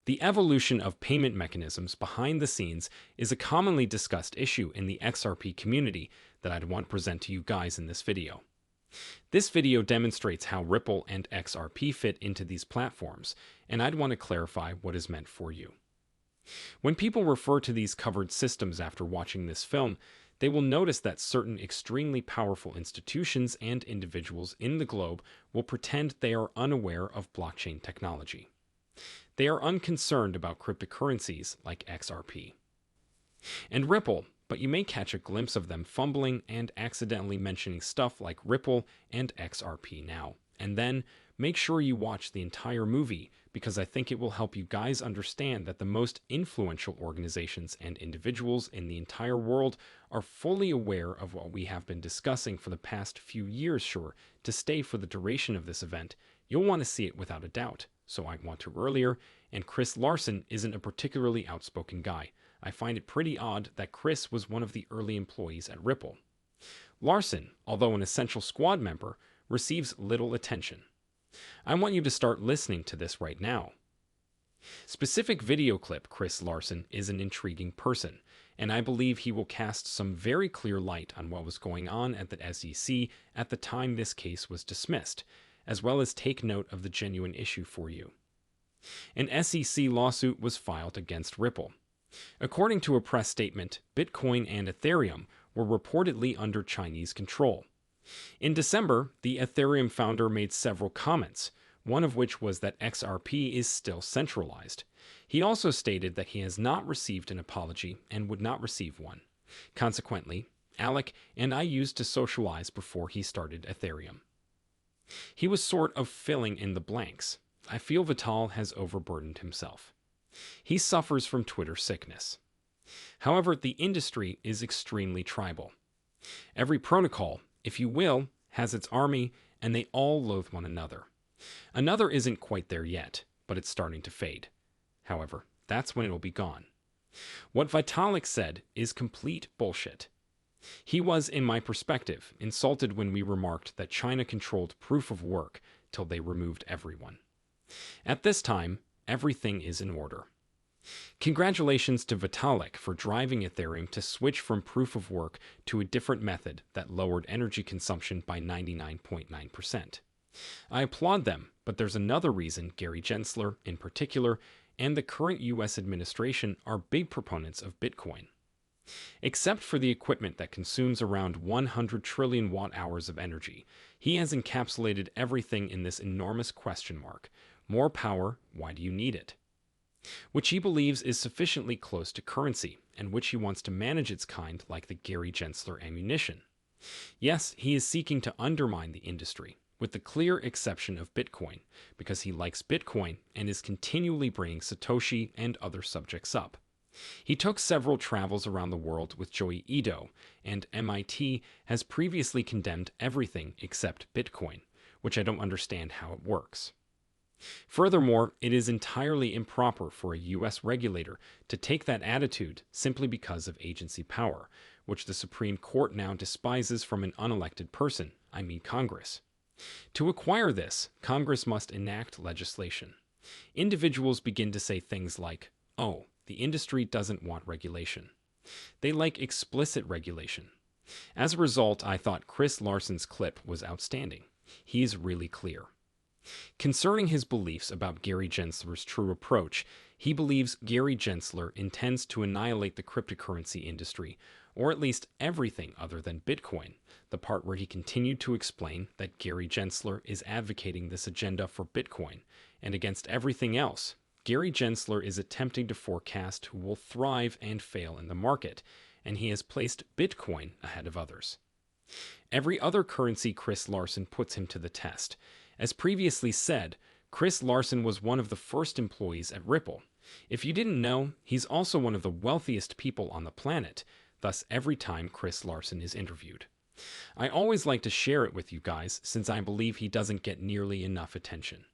The evolution of payment mechanisms behind the scenes is a commonly discussed issue in the XRP community that I'd want to present to you guys in this video. This video demonstrates how Ripple and XRP fit into these platforms, and I'd want to clarify what is meant for you. When people refer to these covered systems after watching this film, they will notice that certain extremely powerful institutions and individuals in the globe will pretend they are unaware of blockchain technology. They are unconcerned about cryptocurrencies like XRP and Ripple, but you may catch a glimpse of them fumbling and accidentally mentioning stuff like Ripple and XRP now. And then make sure you watch the entire movie, because I think it will help you guys understand that the most influential organizations and individuals in the entire world are fully aware of what we have been discussing for the past few years. Sure, to stay for the duration of this event, you'll want to see it without a doubt. So I want to earlier, and Chris Larsen isn't a particularly outspoken guy. I find it pretty odd that Chris was one of the early employees at Ripple. Larsen, although an essential squad member, receives little attention. I want you to start listening to this right now. Specific video clip: Chris Larsen is an intriguing person, and I believe he will cast some very clear light on what was going on at the SEC at the time this case was dismissed, as well as take note of the genuine issue for you. An SEC lawsuit was filed against Ripple. According to a press statement, Bitcoin and Ethereum were reportedly under Chinese control. In December, the Ethereum founder made several comments, one of which was that XRP is still centralized. He also stated that he has not received an apology and would not receive one. Consequently, Alec and I used to socialize before he started Ethereum. He was sort of filling in the blanks. I feel Vital has overburdened himself. He suffers from Twitter sickness. However, the industry is extremely tribal. Every protocol, if you will, has its army, and they all loathe one another. Another isn't quite there yet, but it's starting to fade. However, that's when it'll be gone. What Vitalik said is complete bullshit. He was, in my perspective, insulted when we remarked that China controlled proof of work till they removed everyone. At this time, everything is in order. Congratulations to Vitalik for driving Ethereum to switch from proof of work to a different method that lowered energy consumption by 99.9%. I applaud them, but there's another reason Gary Gensler, in particular, and the current US administration are big proponents of Bitcoin. Except for the equipment that consumes around 100 trillion watt-hours of energy, he has encapsulated everything in this enormous question mark. More power, why do you need it? Which he believes is sufficiently close to currency, and which he wants to manage its kind like the Gary Gensler ammunition. Yes, he is seeking to undermine the industry, with the clear exception of Bitcoin, because he likes Bitcoin and is continually bringing Satoshi and other subjects up. He took several travels around the world with Joey Ido, and MIT has previously condemned everything except Bitcoin, which I don't understand how it works. Furthermore, it is entirely improper for a US regulator to take that attitude simply because of agency power, which the Supreme Court now despises from an unelected person, I mean Congress. To acquire this, Congress must enact legislation. Individuals begin to say things like, "Oh, the industry doesn't want regulation." They like explicit regulation. As a result, I thought Chris Larsen's clip was outstanding. He is really clear. Concerning his beliefs about Gary Gensler's true approach, he believes Gary Gensler intends to annihilate the cryptocurrency industry, or at least everything other than Bitcoin, the part where he continued to explain that Gary Gensler is advocating this agenda for Bitcoin, and against everything else. Gary Gensler is attempting to forecast who will thrive and fail in the market, and he has placed Bitcoin ahead of others. Every other currency Chris Larsen puts him to the test. As previously said, Chris Larsen was one of the first employees at Ripple. If you didn't know, he's also one of the wealthiest people on the planet, thus every time Chris Larsen is interviewed. I always like to share it with you guys since I believe he doesn't get nearly enough attention.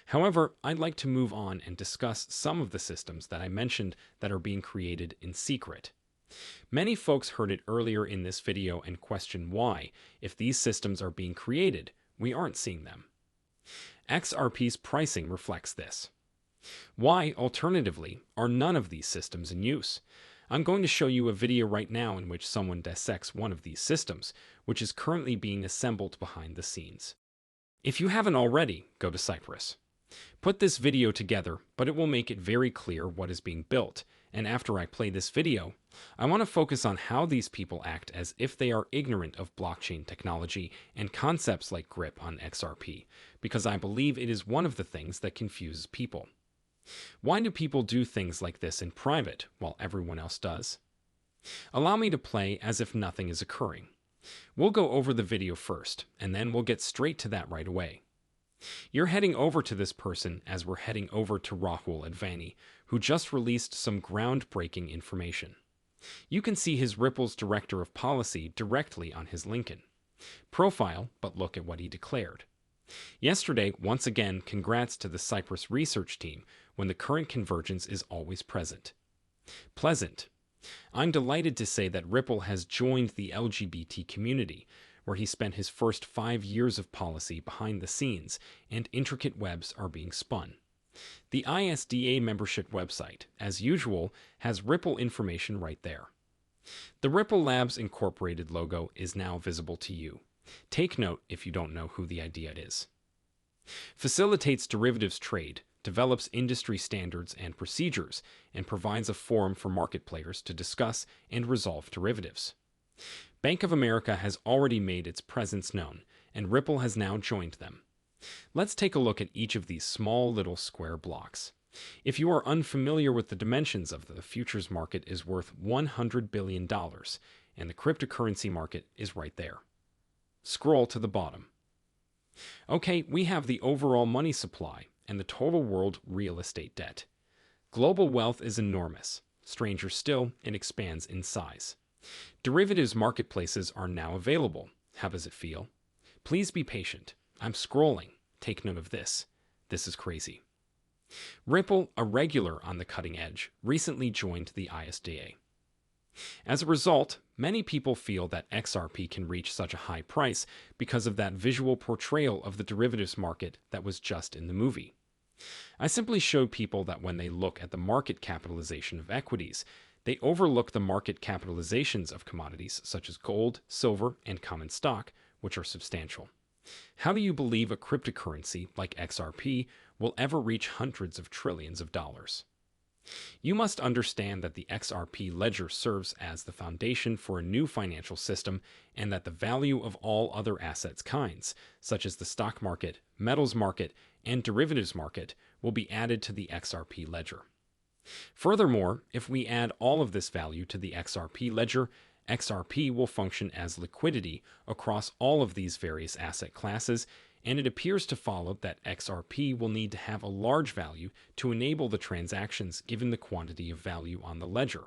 However, I'd like to move on and discuss some of the systems that I mentioned that are being created in secret. Many folks heard it earlier in this video and question why, if these systems are being created, we aren't seeing them. XRP's pricing reflects this. Why, alternatively, are none of these systems in use? I'm going to show you a video right now in which someone dissects one of these systems, which is currently being assembled behind the scenes. If you haven't already, go to Cyprus. Put this video together, but it will make it very clear what is being built, and after I play this video, I want to focus on how these people act as if they are ignorant of blockchain technology and concepts like grip on XRP, because I believe it is one of the things that confuses people. Why do people do things like this in private while everyone else does? Allow me to play as if nothing is occurring. We'll go over the video first, and then we'll get straight to that right away. You're heading over to this person as we're heading over to Rahul Advani, who just released some groundbreaking information. You can see his Ripple's Director of Policy directly on his LinkedIn profile, but look at what he declared. Yesterday, once again, congrats to the Cyprus research team when the current convergence is always present. Pleasant. I'm delighted to say that Ripple has joined the LGBT community, where he spent his first 5 years of policy behind the scenes, and intricate webs are being spun. The ISDA membership website, as usual, has Ripple information right there. The Ripple Labs Incorporated logo is now visible to you. Take note if you don't know who the idea is. Facilitates derivatives trade, develops industry standards and procedures, and provides a forum for market players to discuss and resolve derivatives. Bank of America has already made its presence known, and Ripple has now joined them. Let's take a look at each of these small little square blocks. If you are unfamiliar with the dimensions of the futures market is worth $100 billion, and the cryptocurrency market is right there. Scroll to the bottom. Okay, we have the overall money supply and the total world real estate debt. Global wealth is enormous. Stranger still, it expands in size. Derivatives marketplaces are now available. How does it feel? Please be patient. I'm scrolling. Take note of this. This is crazy. Ripple, a regular on the cutting edge, recently joined the ISDA. As a result, many people feel that XRP can reach such a high price because of that visual portrayal of the derivatives market that was just in the movie. I simply showed people that when they look at the market capitalization of equities, they overlook the market capitalizations of commodities such as gold, silver, and common stock, which are substantial. How do you believe a cryptocurrency like XRP will ever reach hundreds of trillions of dollars? You must understand that the XRP ledger serves as the foundation for a new financial system and that the value of all other assets kinds, such as the stock market, metals market, and derivatives market, will be added to the XRP ledger. Furthermore, if we add all of this value to the XRP ledger, XRP will function as liquidity across all of these various asset classes, and it appears to follow that XRP will need to have a large value to enable the transactions given the quantity of value on the ledger.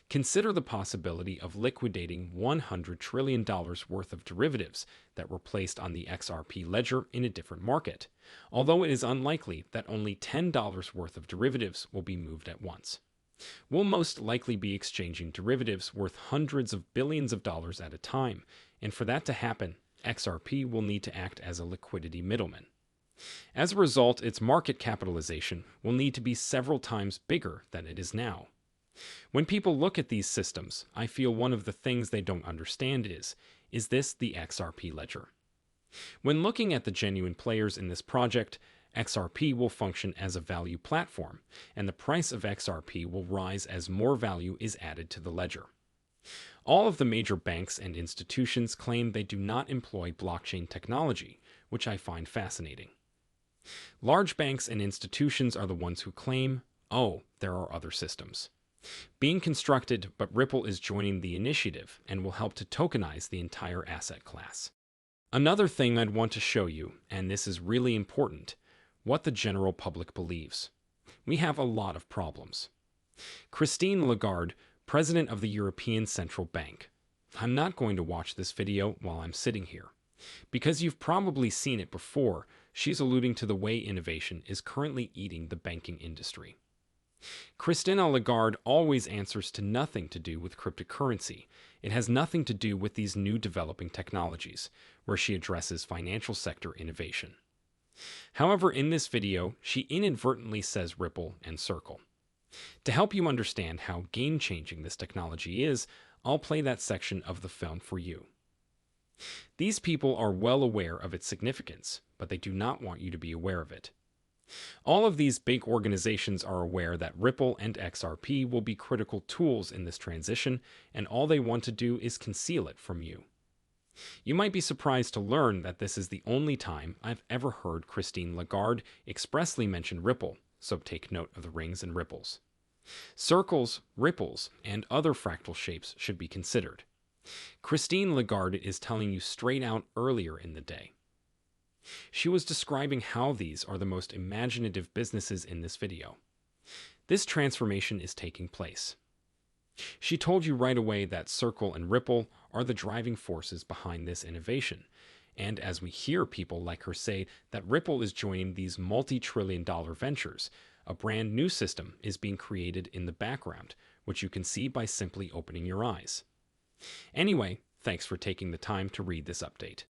Consider the possibility of liquidating $100 trillion worth of derivatives that were placed on the XRP ledger in a different market, although it is unlikely that only $10 worth of derivatives will be moved at once. We'll most likely be exchanging derivatives worth hundreds of billions of dollars at a time, and for that to happen, XRP will need to act as a liquidity middleman. As a result, its market capitalization will need to be several times bigger than it is now. When people look at these systems, I feel one of the things they don't understand is this the XRP ledger? When looking at the genuine players in this project, XRP will function as a value platform, and the price of XRP will rise as more value is added to the ledger. All of the major banks and institutions claim they do not employ blockchain technology, which I find fascinating. Large banks and institutions are the ones who claim, oh, there are other systems being constructed, but Ripple is joining the initiative and will help to tokenize the entire asset class. Another thing I'd want to show you, and this is really important, what the general public believes. We have a lot of problems. Christine Lagarde, President of the European Central Bank. I'm not going to watch this video while I'm sitting here. Because you've probably seen it before, she's alluding to the way innovation is currently eating the banking industry. Christine Lagarde always answers to nothing to do with cryptocurrency. It has nothing to do with these new developing technologies, where she addresses financial sector innovation. However, in this video, she inadvertently says Ripple and Circle. To help you understand how game-changing this technology is, I'll play that section of the film for you. These people are well aware of its significance, but they do not want you to be aware of it. All of these big organizations are aware that Ripple and XRP will be critical tools in this transition, and all they want to do is conceal it from you. You might be surprised to learn that this is the only time I've ever heard Christine Lagarde expressly mention Ripple, so take note of the rings and ripples. Circles, ripples, and other fractal shapes should be considered. Christine Lagarde is telling you straight out earlier in the day. She was describing how these are the most imaginative businesses in this video. This transformation is taking place. She told you right away that Circle and Ripple are the driving forces behind this innovation. And as we hear people like her say that Ripple is joining these multi-trillion-dollar ventures, a brand new system is being created in the background, which you can see by simply opening your eyes. Anyway, thanks for taking the time to read this update.